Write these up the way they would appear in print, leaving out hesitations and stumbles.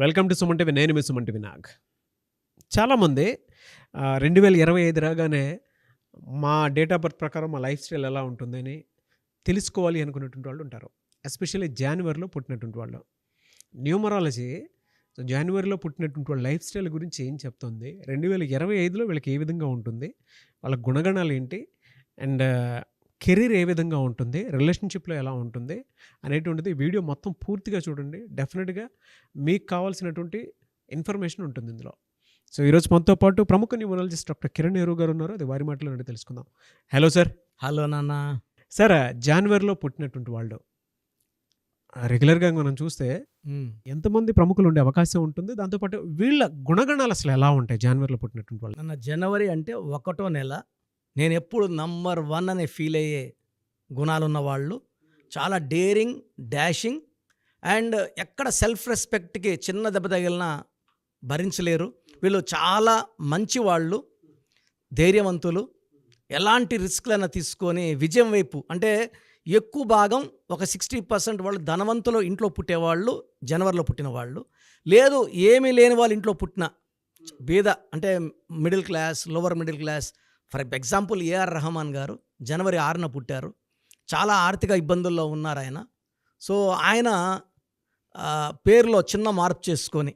Welcome to Suman TV. నేను మీ Suman TV Nag. చాలామంది 2025 రాగానే మా డేట్ ఆఫ్ బర్త్ ప్రకారం మా లైఫ్ స్టైల్ ఎలా ఉంటుందని తెలుసుకోవాలి అనుకునేటువంటి వాళ్ళు ఉంటారు. ఎస్పెషల్లీ జాన్వరిలో పుట్టినటువంటి వాళ్ళు. న్యూమరాలజీ జాన్వరిలో పుట్టినటువంటి వాళ్ళ లైఫ్ స్టైల్ గురించి ఏం చెప్తుంది, 2025లో వీళ్ళకి ఏ విధంగా ఉంటుంది, వాళ్ళ గుణగణాలు ఏంటి, అండ్ కెరీర్ ఏ విధంగా ఉంటుంది, రిలేషన్షిప్లో ఎలా ఉంటుంది అనేటువంటిది వీడియో మొత్తం పూర్తిగా చూడండి. డెఫినెట్గా మీకు కావాల్సినటువంటి ఇన్ఫర్మేషన్ ఉంటుంది ఇందులో. సో ఈరోజు మనతో పాటు ప్రముఖ న్యూమరాలజిస్ట్ డాక్టర్ కిరణ్ నెహ్రూ గారు ఉన్నారు. అది వారి మాటలో నుండి తెలుసుకుందాం. Hello sir. హలో నాన్న. సార్, జాన్వరిలో పుట్టినటువంటి వాళ్ళు రెగ్యులర్గా మనం చూస్తే ఎంతమంది ప్రముఖులు ఉండే అవకాశం ఉంటుంది, దాంతోపాటు వీళ్ళ గుణగణాలు అసలు ఎలా ఉంటాయి జాన్వరిలో పుట్టినటువంటి వాళ్ళు? నాన్న, జనవరి అంటే 1వ నెల. నేను ఎప్పుడు నంబర్ 1 అనే ఫీల్ అయ్యే గుణాలున్న వాళ్ళు. చాలా డేరింగ్, డాషింగ్ అండ్ ఎక్కడ సెల్ఫ్ రెస్పెక్ట్కి చిన్న దెబ్బ తగిలినా భరించలేరు. వీళ్ళు చాలా మంచి వాళ్ళు, ధైర్యవంతులు, ఎలాంటి రిస్క్లైనా తీసుకొని విజయం వైపు, అంటే ఎక్కువ భాగం ఒక 60% వాళ్ళు ధనవంతులు ఇంట్లో పుట్టేవాళ్ళు, జనవరిలో పుట్టిన వాళ్ళు. లేదు ఏమీ లేని వాళ్ళు ఇంట్లో పుట్టిన బీద, అంటే middle class, lower middle class. For example A R Rahman గారు జనవరి 6న పుట్టారు. చాలా ఆర్థిక ఇబ్బందుల్లో ఉన్నారు ఆయన. సో ఆయన పేరులో చిన్న మార్పు చేసుకొని,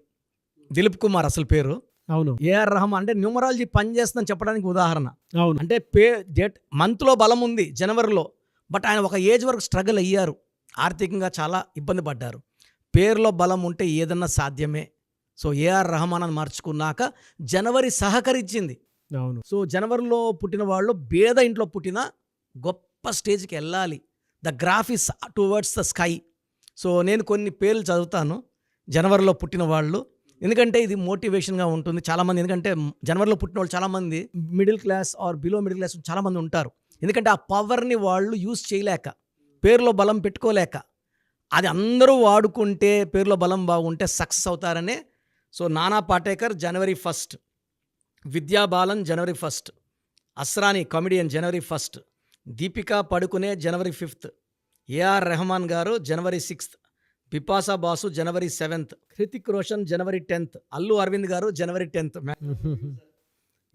దిలీప్ కుమార్ అసలు పేరు. అవును. ఏఆర్ రెహమాన్ అంటే న్యూమరాలజీ పనిచేస్తుందని చెప్పడానికి ఉదాహరణ. అవును. అంటే డేట్ మంత్లో బలం ఉంది జనవరిలో, బట్ ఆయన ఒక ఏజ్ వరకు స్ట్రగుల్ అయ్యారు, ఆర్థికంగా చాలా ఇబ్బంది పడ్డారు. పేరులో బలం ఉంటే ఏదన్నా సాధ్యమే. సో ఏఆర్ రెహమాన్ అని మార్చుకున్నాక జనవరి సహకరించింది. అవును. సో జనవరిలో పుట్టిన వాళ్ళు పేద ఇంట్లో పుట్టిన గొప్ప స్టేజ్కి వెళ్ళాలి. The graph is towards the sky. So నేను కొన్ని పేర్లు చదువుతాను జనవరిలో పుట్టిన వాళ్ళు, ఎందుకంటే ఇది మోటివేషన్గా ఉంటుంది చాలామంది. ఎందుకంటే జనవరిలో పుట్టిన వాళ్ళు చాలామంది middle class or below middle class చాలామంది ఉంటారు. ఎందుకంటే ఆ పవర్ని వాళ్ళు యూజ్ చేయలేక, పేరులో బలం పెట్టుకోలేక, అది అందరూ వాడుకుంటే పేరులో బలం బాగుంటే సక్సెస్ అవుతారనే. సో నానా పాటేకర్ జనవరి 1, విద్యా బాలన్ జనవరి 1, అస్రాని కామెడియన్ జనవరి 1, దీపికా పడుకునే జనవరి 5, ఏఆర్ రెహమాన్ గారు జనవరి 6, బిపాసా బాసు జనవరి 7, హృతిక్ రోషన్ జనవరి 10, అల్లు అరవింద్ గారు జనవరి 10,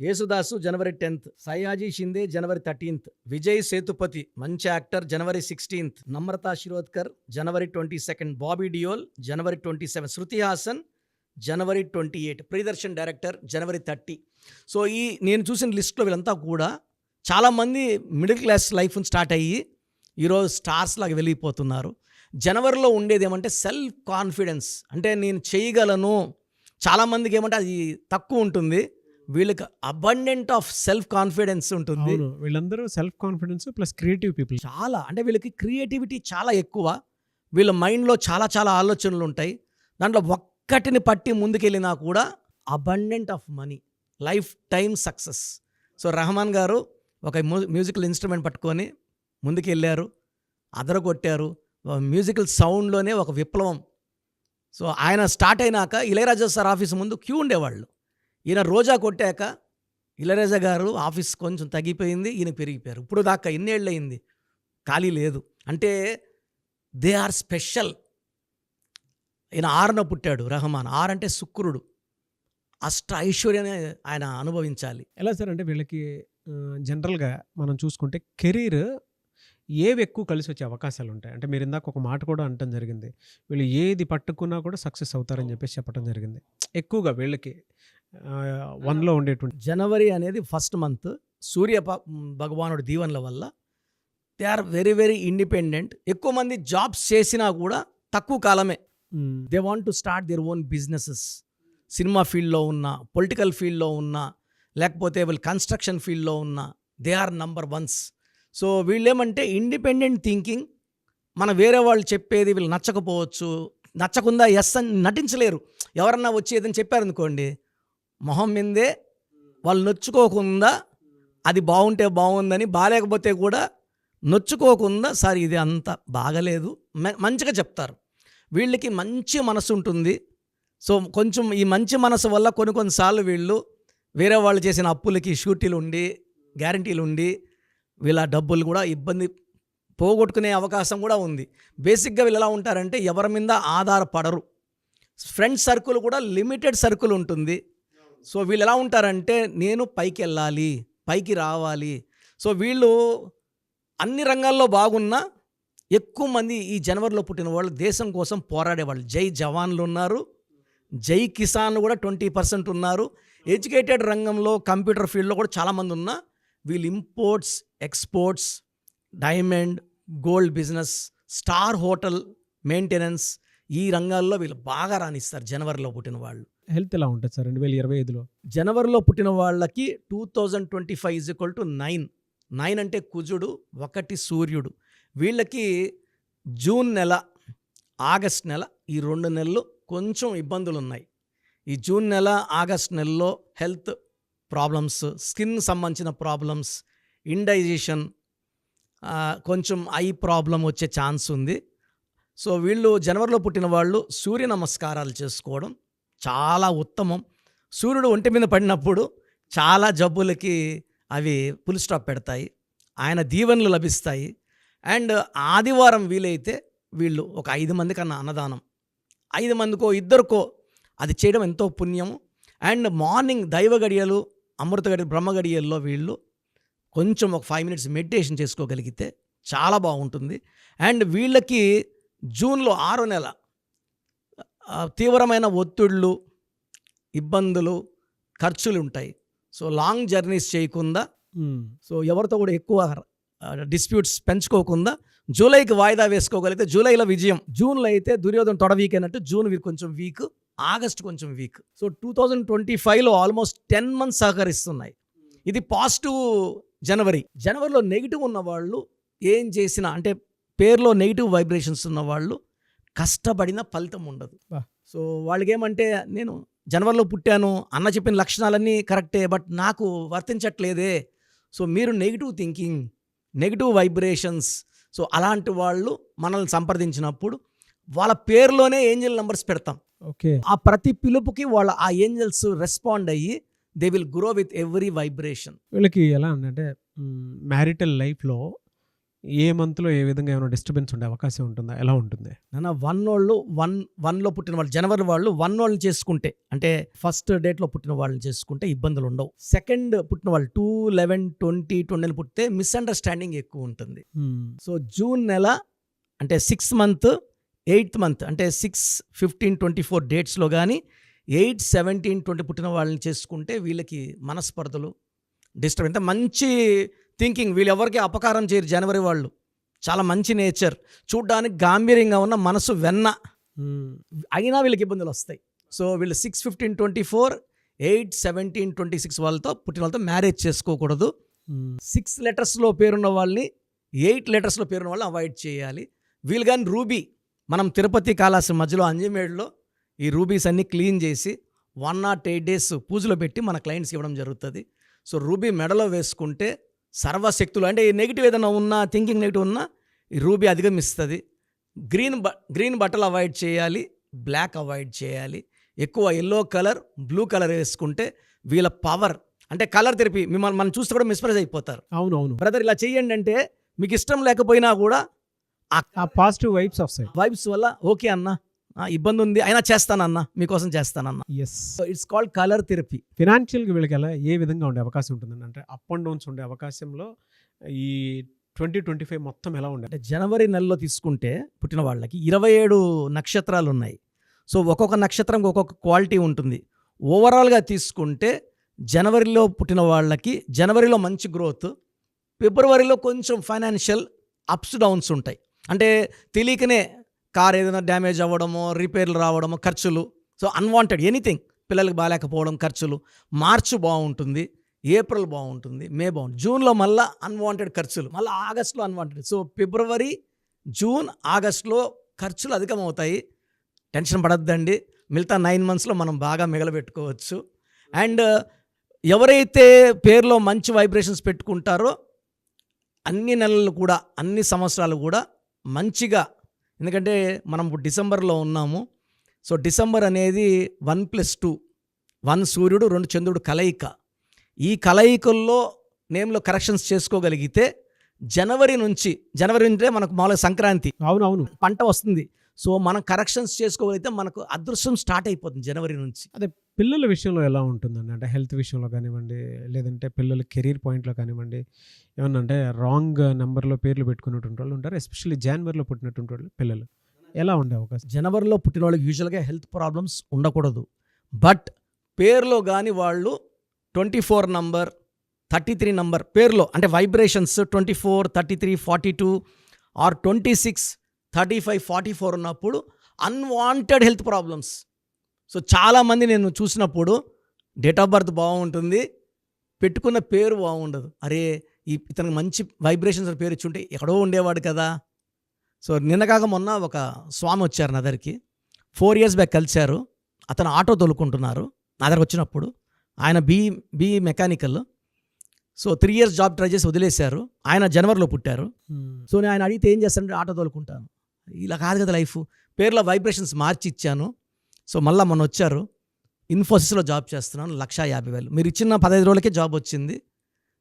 యేసుదాసు జనవరి 10, సయాజీ షిందే జనవరి 13, విజయ్ సేతుపతి మంచి యాక్టర్ జనవరి 16, నమ్రతా శిరోద్కర్ జనవరి 22, బాబీ డియోల్ జనవరి 27, శృతి హాసన్ జనవరి 28, ప్రియదర్శన్ డైరెక్టర్ జనవరి 30. సో ఈ నేను చూసిన లిస్ట్లో వీళ్ళంతా కూడా చాలామంది మిడిల్ క్లాస్ లైఫ్ స్టార్ట్ అయ్యి ఈరోజు స్టార్స్ లాగా వెళ్ళిపోతున్నారు. జనవరిలో ఉండేది ఏమంటే సెల్ఫ్ కాన్ఫిడెన్స్, అంటే నేను చేయగలను. చాలామందికి ఏమంటే అది తక్కువ ఉంటుంది, వీళ్ళకి అబండెంట్ ఆఫ్ సెల్ఫ్ కాన్ఫిడెన్స్ ఉంటుంది. వీళ్ళందరూ self confidence plus creative people. చాలా, అంటే వీళ్ళకి క్రియేటివిటీ చాలా ఎక్కువ. వీళ్ళ మైండ్లో చాలా చాలా ఆలోచనలు ఉంటాయి. దాంట్లో ఒక్కటిని పట్టి ముందుకెళ్ళినా కూడా abundant of money, life time success. So Rahman గారు ఒక మ్యూజికల్ ఇన్స్ట్రుమెంట్ పట్టుకొని ముందుకెళ్ళారు, అదరగొట్టారు. మ్యూజికల్ సౌండ్లోనే ఒక విప్లవం. సో ఆయన స్టార్ట్ అయినాక ఇళయరాజా సార్ ఆఫీస్ ముందు క్యూ ఉండేవాళ్ళు. ఈయన రోజా కొట్టాక ఇళయరాజా గారు ఆఫీస్ కొంచెం తగ్గిపోయింది, ఈయన పెరిగిపోయారు. ఇప్పుడు దాకా ఎన్నేళ్ళు అయింది, ఖాళీ లేదు. అంటే దే ఆర్ స్పెషల్. ఈయన 6న పుట్టాడు రెహమాన్. 6 అంటే శుక్రుడు, అష్ట ఐశ్వర్యాన్ని ఆయన అనుభవించాలి. ఎలా సార్ అంటే వీళ్ళకి జనరల్గా మనం చూసుకుంటే కెరీర్ ఏవి ఎక్కువ కలిసి వచ్చే అవకాశాలు ఉంటాయి? అంటే మీరు ఇందాక ఒక మాట కూడా అనటం జరిగింది, వీళ్ళు ఏది పట్టుకున్నా కూడా సక్సెస్ అవుతారని చెప్పేసి చెప్పడం జరిగింది. ఎక్కువగా వీళ్ళకి 1లో ఉండేటువంటి జనవరి అనేది ఫస్ట్ మంత్, సూర్య భగవానుడి దీవెనల వల్ల they are very very independent. ఎక్కువ మంది జాబ్స్ చేసినా కూడా తక్కువ కాలమే. They want to start their own businesses. Cinema ఫీల్డ్లో ఉన్న, పొలిటికల్ ఫీల్డ్లో ఉన్న, లేకపోతే వీళ్ళు కన్స్ట్రక్షన్ ఫీల్డ్లో ఉన్న, they are number 1s. So వీళ్ళేమంటే ఇండిపెండెంట్ థింకింగ్. మన వేరే వాళ్ళు చెప్పేది వీళ్ళు నచ్చకపోవచ్చు, నచ్చకుండా ఎస్ అని నటించలేరు. ఎవరన్నా వచ్చి ఏదని చెప్పారనుకోండి, మొహం మీదే వాళ్ళు నొచ్చుకోకుండా అది బాగుంటే బాగుందని, బాగాలేకపోతే కూడా నొచ్చుకోకుండా సార్ ఇది అంత బాగలేదు మంచిగా చెప్తారు. వీళ్ళకి మంచి మనసు ఉంటుంది. సో కొంచెం ఈ మంచి మనసు వల్ల కొన్నిసార్లు వీళ్ళు వేరే వాళ్ళు చేసిన అప్పులకి షూరిటీలు ఉండి, గ్యారంటీలు ఉండి, వీళ్ళ డబ్బులు కూడా ఇబ్బంది పోగొట్టుకునే అవకాశం కూడా ఉంది. బేసిక్గా వీళ్ళు ఎలా ఉంటారంటే ఎవరి మీద ఆధారపడరు. ఫ్రెండ్ సర్కిల్ కూడా లిమిటెడ్ సర్కిల్ ఉంటుంది. సో వీళ్ళు ఎలా ఉంటారంటే నేను పైకి వెళ్ళాలి, పైకి రావాలి. సో వీళ్ళు అన్ని రంగాల్లో బాగున్నా ఎక్కువ మంది ఈ జనవరిలో పుట్టిన వాళ్ళు దేశం కోసం పోరాడేవాళ్ళు. జై జవాన్లు ఉన్నారు, జై కిసాన్లు కూడా 20% ఉన్నారు. ఎడ్యుకేటెడ్ రంగంలో కంప్యూటర్ ఫీల్డ్లో కూడా చాలామంది ఉన్నా వీళ్ళు imports, exports, diamond, gold business, star hotel maintenance, ఈ రంగాల్లో వీళ్ళు బాగా రాణిస్తారు జనవరిలో పుట్టిన వాళ్ళు. హెల్త్ ఎలా ఉంటుంది సార్ 2025లో? జనవరిలో పుట్టిన వాళ్ళకి 2025 = 9. 9 అంటే కుజుడు, 1 సూర్యుడు. వీళ్ళకి జూన్ నెల, ఆగస్ట్ నెల, ఈ 2 నెలలు కొంచెం ఇబ్బందులు ఉన్నాయి. ఈ జూన్ నెల, ఆగస్ట్ నెలలో హెల్త్ ప్రాబ్లమ్స్, స్కిన్ సంబంధించిన ప్రాబ్లమ్స్, ఇండైజెషన్, కొంచెం ఐ ప్రాబ్లం వచ్చే ఛాన్స్ ఉంది. సో వీళ్ళు జనవరిలో పుట్టిన వాళ్ళు సూర్య నమస్కారాలు చేసుకోవడం చాలా ఉత్తమం. సూర్యుడు ఒంటి మీద పడినప్పుడు చాలా జబ్బులకి అవి ఫుల్ స్టాప్ పెడతాయి, ఆయన దీవెనలు లభిస్తాయి. అండ్ ఆదివారం వీలైతే వీళ్ళు ఒక 5 మంది కన్నా అన్నదానం, 5 మందికో 2కో అది చేయడం ఎంతో పుణ్యము. అండ్ మార్నింగ్ దైవ గడియలు, అమృత గడియలు, బ్రహ్మ గడియల్లో వీళ్ళు కొంచెం ఒక 5 minutes మెడిటేషన్ చేసుకోగలిగితే చాలా బాగుంటుంది. అండ్ వీళ్ళకి జూన్లో 6వ నెల తీవ్రమైన ఒత్తిళ్ళు, ఇబ్బందులు, ఖర్చులు ఉంటాయి. సో లాంగ్ జర్నీస్ చేయకుండా, సో ఎవరితో కూడా ఎక్కువ డిస్ప్యూట్స్ పెంచుకోకుండా జూలైకి వాయిదా వేసుకోగలిగితే జూలైలో విజయం. జూన్లో అయితే దుర్యోధన తొడ వీక్ అయినట్టు జూన్ కొంచెం వీక్, ఆగస్ట్ కొంచెం వీక్. సో 2025లో ఆల్మోస్ట్ 10 months సహకరిస్తున్నాయి. ఇది పాజిటివ్ జనవరిలో నెగిటివ్ ఉన్న వాళ్ళు ఏం చేసినా, అంటే పేరులో నెగిటివ్ వైబ్రేషన్స్ ఉన్న వాళ్ళు కష్టపడిన ఫలితం ఉండదు. సో వాళ్ళకి ఏమంటే, నేను జనవరిలో పుట్టాను, అన్న చెప్పిన లక్షణాలన్నీ కరెక్టే, బట్ నాకు వర్తించట్లేదే. సో మీరు negative thinking, negative vibrations, so అలాంటి వాళ్ళు మనల్ని సంప్రదించినప్పుడు వాళ్ళ పేరులోనే ఏంజల్ నెంబర్స్ పెడతాం. ఓకే. ఆ ప్రతి పిలుపుకి వాళ్ళ ఆ ఏంజల్స్ రెస్పాండ్ అయ్యి they will grow with every vibration. వీళ్ళకి ఎలా అంటే మ్యారిటల్ లైఫ్లో ఏ మంత్లో ఏ విధంగా ఏమైనా డిస్టర్బెన్స్ ఉండే అవకాశం ఉంటుందా? ఎలా ఉంటుంది? నాన్న 1లో పుట్టిన వాళ్ళు, జనవరి వాళ్ళు 1 వాళ్ళని చేసుకుంటే, అంటే ఫస్ట్ డేట్లో పుట్టిన వాళ్ళని చేసుకుంటే ఇబ్బందులు ఉండవు. సెకండ్ పుట్టిన వాళ్ళు 2, 11, 20, 20 పుట్టితే మిస్అండర్స్టాండింగ్ ఎక్కువ ఉంటుంది. సో జూన్ నెల అంటే 6th month, 8th month అంటే 6, 15, 24 డేట్స్లో కానీ 8, 17, 20 పుట్టిన వాళ్ళని చేసుకుంటే వీళ్ళకి మనస్పర్ధలు, డిస్టర్బ్, ఎంత మంచి థింకింగ్, వీళ్ళు ఎవరికి అపకారం చేయరు. జనవరి వాళ్ళు చాలా మంచి నేచర్, చూడ్డానికి గాంభీర్యంగా ఉన్న మనసు వెన్న, అయినా వీళ్ళకి ఇబ్బందులు వస్తాయి. సో వీళ్ళు 6, 15, 24, 8, 17, 26 వాళ్ళతో పుట్టిన వాళ్ళతో మ్యారేజ్ చేసుకోకూడదు. 6 letersలో పేరున్న వాళ్ళని, 8 letersలో పేరున్న వాళ్ళని అవాయిడ్ చేయాలి. వీళ్ళు కానీ రూబీ, మనం తిరుపతి కాళహస్తి మధ్యలో అంజమేడులో ఈ రూబీస్ అన్నీ క్లీన్ చేసి 108 days పూజలో పెట్టి మన క్లయింట్స్కి ఇవ్వడం జరుగుతుంది. సో రూబీ మెడలో వేసుకుంటే సర్వశక్తులు, అంటే ఈ నెగిటివ్ ఏదైనా ఉన్నా, థింకింగ్ నెగిటివ్ ఉన్నా ఈ రూబీ అధిగమిస్తుంది. గ్రీన్ బట్టలు అవాయిడ్ చేయాలి, బ్లాక్ అవాయిడ్ చేయాలి. ఎక్కువ ఎల్లో కలర్, బ్లూ కలర్ వేసుకుంటే వీళ్ళ పవర్, అంటే కలర్ థెరపీ, మిమ్మల్ని మనం చూస్తే కూడా మిస్ప్రైజ్ అయిపోతారు. అవునవును బ్రదర్ ఇలా చెయ్యండి అంటే మీకు ఇష్టం లేకపోయినా కూడా ఆ పాజిటివ్ వైబ్స్ వస్తాయి. వైబ్స్ వల్ల ఓకే అన్న, ఇబ్బంది ఉంది అయినా చేస్తానన్న, మీకోసం చేస్తానన్న. Yes, so it's called colour therapy. ఫినాన్షియల్గా వీళ్ళకి ఎలా ఏ విధంగా ఉండే అవకాశం ఉంటుందండి? అంటే అప్ అండ్ డౌన్స్ ఉండే అవకాశంలో ఈ 2025 మొత్తం ఎలా ఉండే? అంటే జనవరి నెలలో తీసుకుంటే పుట్టిన వాళ్ళకి 27 నక్షత్రాలు ఉన్నాయి. సో ఒక్కొక్క నక్షత్రం ఒక్కొక్క క్వాలిటీ ఉంటుంది. ఓవరాల్గా తీసుకుంటే జనవరిలో పుట్టిన వాళ్ళకి జనవరిలో మంచి గ్రోత్, ఫిబ్రవరిలో కొంచెం ఫైనాన్షియల్ అప్స్ డౌన్స్ ఉంటాయి. అంటే తెలియకనే కార్ ఏదైనా డ్యామేజ్ అవ్వడమో, రిపేర్లు రావడమో, ఖర్చులు, సో అన్వాంటెడ్ ఎనీథింగ్, పిల్లలకి బాగాలేకపోవడం, ఖర్చులు. మార్చి బాగుంటుంది, ఏప్రిల్ బాగుంటుంది, మే బాగుంటుంది, జూన్లో మళ్ళీ అన్వాంటెడ్ ఖర్చులు, మళ్ళీ ఆగస్ట్లో అన్వాంటెడ్. సో ఫిబ్రవరి, జూన్, ఆగస్ట్లో ఖర్చులు అధికమవుతాయి. టెన్షన్ పడద్దండి, మిగతా 9 monthsలో మనం బాగా మిగలబెట్టుకోవచ్చు. అండ్ ఎవరైతే పేరులో మంచి వైబ్రేషన్స్ పెట్టుకుంటారో అన్ని నెలలు కూడా, అన్ని సంవత్సరాలు కూడా మంచిగా, ఎందుకంటే మనం ఇప్పుడు డిసెంబర్లో ఉన్నాము. సో డిసెంబర్ అనేది 1+2, 1 సూర్యుడు 2 చంద్రుడు కలయిక. ఈ కలయికల్లో నేమ్లో కరెక్షన్స్ చేసుకోగలిగితే జనవరి నుంచి మనకు మామూలుగా సంక్రాంతి, అవునవును పంట వస్తుంది. సో మనం కరెక్షన్స్ చేసుకోగలిగితే మనకు అదృష్టం స్టార్ట్ అయిపోతుంది జనవరి నుంచి. అదే పిల్లల విషయంలో ఎలా ఉంటుందండి? అంటే హెల్త్ విషయంలో కానివ్వండి, లేదంటే పిల్లల కెరీర్ పాయింట్‌లో కానివ్వండి, ఏమన్నా అంటే రాంగ్ నంబర్‌లో పేర్లు పెట్టుకున్నటువంటి వాళ్ళు ఉంటారు. ఎస్పెషల్లీ జాన్వరిలో పుట్టినటువంటి వాళ్ళు పిల్లలు. ఎలా ఉండే అవకాశం? జనవరిలో పుట్టిన వాళ్ళకి యూజువల్గా హెల్త్ ప్రాబ్లమ్స్ ఉండకూడదు. బట్ పేరులో కానీ వాళ్ళు 24 నంబర్ 33 నంబర్ పేరులో అంటే వైబ్రేషన్స్ 24, 33, 42 ఆర్ 26, 35, 44 ఉన్నప్పుడు అన్వాంటెడ్ హెల్త్ ప్రాబ్లమ్స్. సో చాలామంది నేను చూసినప్పుడు డేట్ ఆఫ్ బర్త్ బాగుంటుంది, పెట్టుకున్న పేరు బాగుండదు. అరే ఇతనికి మంచి వైబ్రేషన్స్ పేరు ఇచ్చుంటే ఎక్కడో ఉండేవాడు కదా. సో నిన్న కాక మొన్న ఒక స్వామి వచ్చారు నా దగ్గరికి. 4 years బ్యాక్ కలిశారు. అతను ఆటో తోలుకుంటున్నారు. నా దగ్గరకు వచ్చినప్పుడు ఆయన B mechanical. So 3 years job try చేసి వదిలేశారు. ఆయన జనవరిలో పుట్టారు. సో నేను ఆయన అడిగితే ఏం చేస్తానంటే ఆటో తోలుకుంటాను. ఇలా కాదు కదా లైఫ్, పేర్లో వైబ్రేషన్స్ మార్చి ఇచ్చాను. సో మళ్ళీ మొన్న వచ్చారు. ఇన్ఫోసిస్లో జాబ్ చేస్తున్నాను, 1,50,000. మీరు ఇచ్చిన 15 రోజులకే జాబ్ వచ్చింది,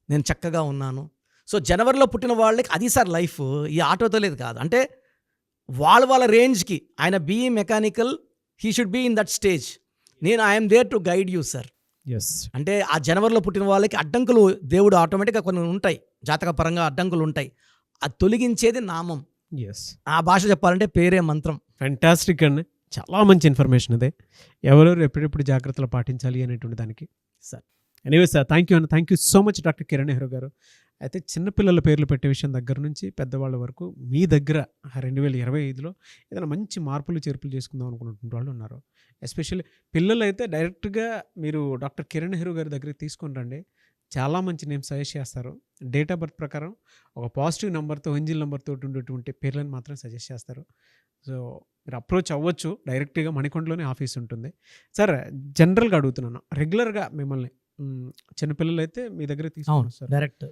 నేను చక్కగా ఉన్నాను. సో జనవరిలో పుట్టిన వాళ్ళకి అది సార్ లైఫ్, ఈ ఆటోతో లేదు కాదు. అంటే వాళ్ళ రేంజ్కి ఆయన BE mechanical, he should be in that stage. నేను I'm there to guide you sir. Yes. అంటే ఆ జనవరిలో పుట్టిన వాళ్ళకి అడ్డంకులు దేవుడు ఆటోమేటిక్గా కొన్ని ఉంటాయి, జాతక పరంగా అడ్డంకులు ఉంటాయి. అది తొలగించేది నామం. ఎస్. ఆ భాష చెప్పాలంటే పేరే మంత్రం. ఫ్యాంటాస్టిక్ అండి. చాలా మంచి ఇన్ఫర్మేషన్ అదే. ఎవరెవరు ఎప్పుడెప్పుడు జాగ్రత్తలు పాటించాలి అనేటువంటి దానికి. Sir anyway sir, thank you so much doctor Kiran Nehru గారు. అయితే చిన్నపిల్లల పేర్లు పెట్టే విషయం దగ్గర నుంచి పెద్దవాళ్ళ వరకు మీ దగ్గర 2025లో ఏదైనా మంచి మార్పులు చేర్పులు చేసుకుందాం అనుకున్నటువంటి వాళ్ళు ఉన్నారు. ఎస్పెషల్లీ పిల్లలు అయితే డైరెక్ట్గా మీరు డాక్టర్ కిరణ్ నెహ్రూ గారి దగ్గరికి తీసుకొని రండి. చాలా మంచి నేమ్ సజెస్ట్ చేస్తారు. డేట్ ఆఫ్ బర్త్ ప్రకారం ఒక పాజిటివ్ నెంబర్తో, ఏంజిల్ నెంబర్తో ఉండేటువంటి పేర్లను మాత్రం సజెస్ట్ చేస్తారు. సో మీరు అప్రోచ్ అవ్వచ్చు. డైరెక్ట్గా మణికొండలోనే ఆఫీస్ ఉంటుంది. సార్ జనరల్గా అడుగుతున్నాను, రెగ్యులర్గా మిమ్మల్ని చిన్నపిల్లలు అయితే మీ దగ్గర తీసుకుంటారు సార్? డైరెక్ట్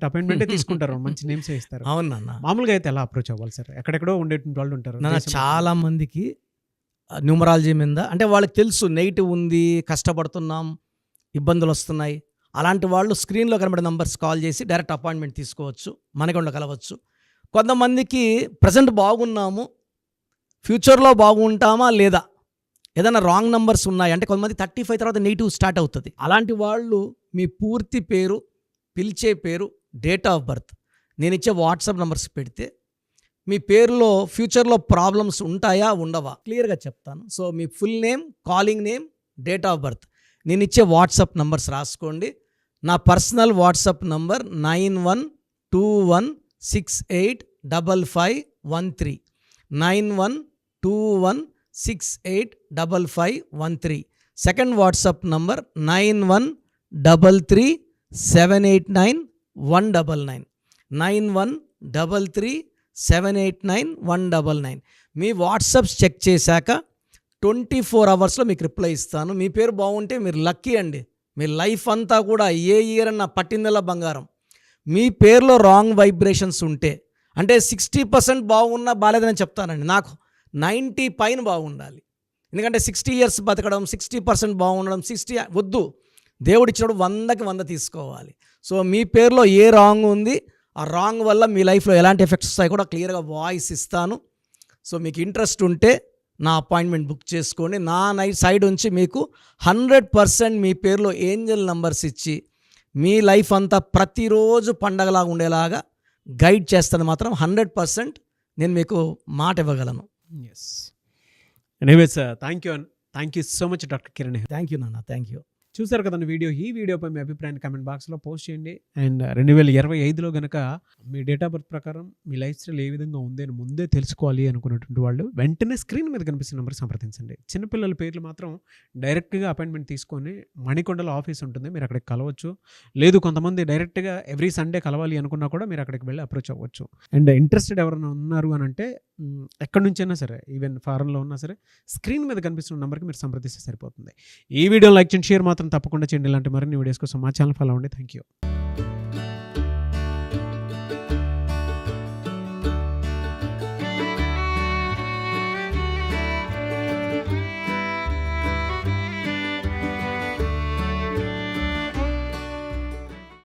అపాయింట్మెంటే తీసుకుంటారు, మంచి నేమ్స్ ఇస్తారు. అవును నాన్న. మామూలుగా అయితే ఎలా అప్రోచ్ అవ్వాలి సార్? ఎక్కడెక్కడో ఉండేటువంటి వాళ్ళు ఉంటారు. చాలా మందికి న్యూమరాలజీ మీద అంటే వాళ్ళకి తెలుసు నెగిటివ్ ఉంది, కష్టపడుతున్నాం, ఇబ్బందులు వస్తున్నాయి. అలాంటి వాళ్ళు స్క్రీన్లో కనబడే నంబర్స్ కాల్ చేసి డైరెక్ట్ అపాయింట్మెంట్ తీసుకోవచ్చు, మనకొండ కలవచ్చు. కొంతమందికి ప్రజెంట్ బాగున్నాము, ఫ్యూచర్లో బాగుంటామా లేదా, ఏదైనా రాంగ్ నంబర్స్ ఉన్నాయి అంటే కొంతమంది 35 తర్వాత నెగిటివ్ స్టార్ట్ అవుతుంది. అలాంటి వాళ్ళు మీ పూర్తి పేరు, పిలిచే పేరు, డేట్ ఆఫ్ బర్త్, నేను ఇచ్చే వాట్సాప్ నంబర్స్ పెడితే మీ పేరులో ఫ్యూచర్లో ప్రాబ్లమ్స్ ఉంటాయా ఉండవా క్లియర్గా చెప్తాను. So me full name, calling name, date of birth, నేను ఇచ్చే వాట్సాప్ నంబర్స్ రాసుకోండి. నా personal WhatsApp number 9121685513 9121685513. Second WhatsApp number 9133789199 9133789199. మీ వాట్సాప్స్ చెక్ చేశాక 24 hours మీకు రిప్లై ఇస్తాను. మీ పేరు బాగుంటే మీరు లక్కీ అండి. మీ లైఫ్ అంతా కూడా ఏ ఇయర్ అన్న పట్టిందల్లా బంగారం. మీ పేరులో రాంగ్ వైబ్రేషన్స్ ఉంటే అంటే 60% బాగున్నా బాలేదని చెప్తానండి. నాకు 90 పైన బాగుండాలి. ఎందుకంటే 60 years బతకడం, 60% బాగుండడం, 60 వద్దు. దేవుడు ఇచ్చినప్పుడు 100కి 100 తీసుకోవాలి. సో మీ పేరులో ఏ రాంగ్ ఉంది, ఆ రాంగ్ వల్ల మీ లైఫ్లో ఎలాంటి ఎఫెక్ట్స్ వస్తాయి కూడా క్లియర్గా వాయిస్ ఇస్తాను. సో మీకు ఇంట్రెస్ట్ ఉంటే నా అపాయింట్మెంట్ బుక్ చేసుకోండి. నా సైడ్ నుంచి మీకు 100% మీ పేరులో ఏంజల్ నంబర్స్ ఇచ్చి మీ లైఫ్ అంతా ప్రతిరోజు పండగలాగా ఉండేలాగా గైడ్ చేస్తాను. మాత్రం 100% నేను మీకు మాట ఇవ్వగలను. Yes. Anyways thank you so much doctor Kiran. Thank you నాన్న, థ్యాంక్ యూ. చూసారు కదండి వీడియో. ఈ వీడియోపై మీ అభిప్రాయాన్ని కామెంట్ బాక్స్లో పోస్ట్ చేయండి. అండ్ 2025లో కనుక మీ డేట్ ఆఫ్ బర్త్ ప్రకారం మీ లైఫ్ స్టైల్ ఏ విధంగా ఉంది అని ముందే తెలుసుకోవాలి అనుకున్నటువంటి వాళ్ళు వెంటనే స్క్రీన్ మీద కనిపిస్తున్న నెంబర్ సంప్రదించండి. చిన్నపిల్లల పేర్లు మాత్రం డైరెక్ట్గా అపాయింట్మెంట్ తీసుకొని మణికొండలో ఆఫీస్ ఉంటుంది, మీరు అక్కడికి కలవచ్చు. లేదు కొంతమంది డైరెక్ట్గా ఎవ్రీ సండే కలవాలి అనుకున్నా కూడా మీరు అక్కడికి వెళ్ళి అప్రోచ్ అవ్వచ్చు. అండ్ ఇంట్రెస్టెడ్ ఎవరైనా ఉన్నారు అని అంటే ఎక్కడి నుంచైనా సరే, ఈవెన్ ఫారెన్లో ఉన్నా సరే, స్క్రీన్ మీద కనిపిస్తున్న నెంబర్కి మీరు సంప్రదిస్తే సరిపోతుంది. ఈ వీడియో లైక్ చేయండి, షేర్ మాత్రం తప్పకుండా చేయండి. ఇలాంటి మరిన్ని వీడియోస్ కోసం మా ఛానల్ ఫాలో అవ్వండి. Thank you.